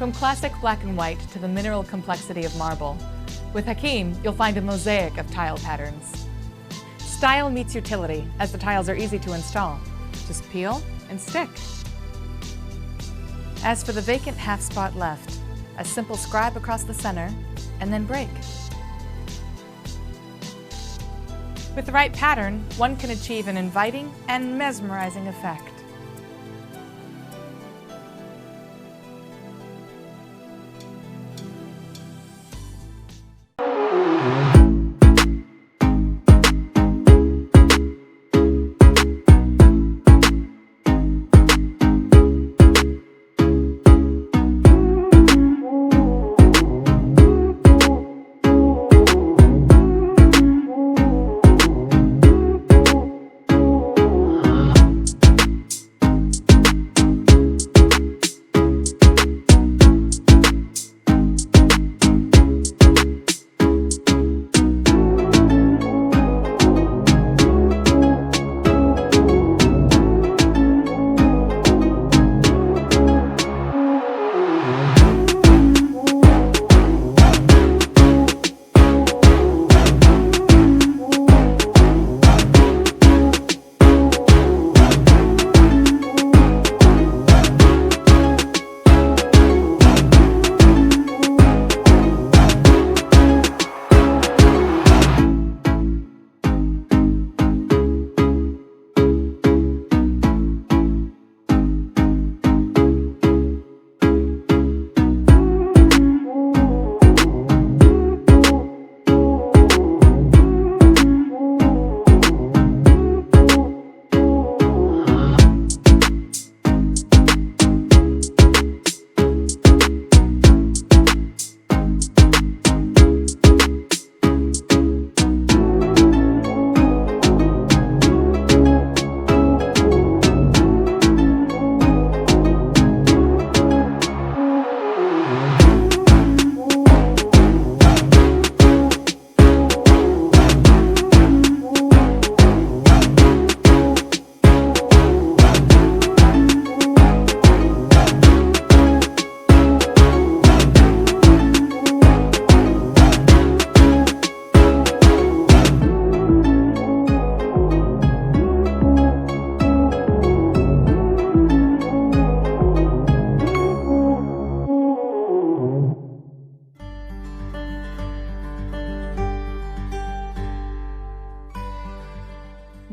From classic black and white to the mineral complexity of marble, with Achim, you'll find a mosaic of tile patterns. Style meets utility, as the tiles are easy to install. Just peel and stick. As for the vacant half spot left, a simple scribe across the center, and then break. With the right pattern, one can achieve an inviting and mesmerizing effect.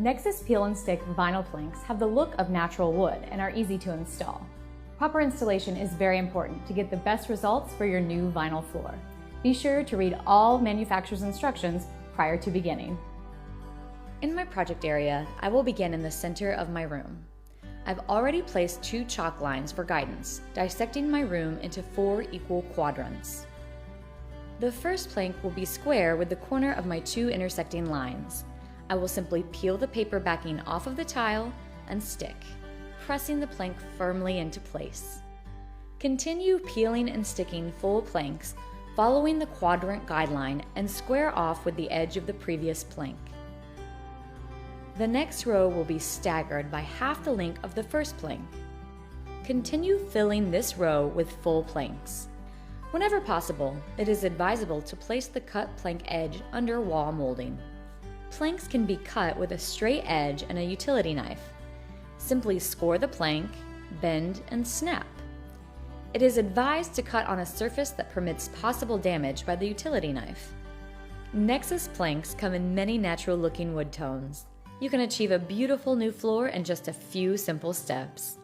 Nexus peel and stick vinyl planks have the look of natural wood and are easy to install. Proper installation is very important to get the best results for your new vinyl floor. Be sure to read all manufacturer's instructions prior to beginning. In my project area, I will begin in the center of my room. I've already placed 2 chalk lines for guidance, dissecting my room into 4 equal quadrants. The first plank will be square with the corner of my 2 intersecting lines. I will simply peel the paper backing off of the tile and stick, pressing the plank firmly into place. Continue peeling and sticking full planks, following the quadrant guideline and square off with the edge of the previous plank. The next row will be staggered by half the length of the first plank. Continue filling this row with full planks. Whenever possible, it is advisable to place the cut plank edge under wall molding. Planks can be cut with a straight edge and a utility knife. Simply score the plank, bend, and snap. It is advised to cut on a surface that permits possible damage by the utility knife. Nexus planks come in many natural-looking wood tones. You can achieve a beautiful new floor in just a few simple steps.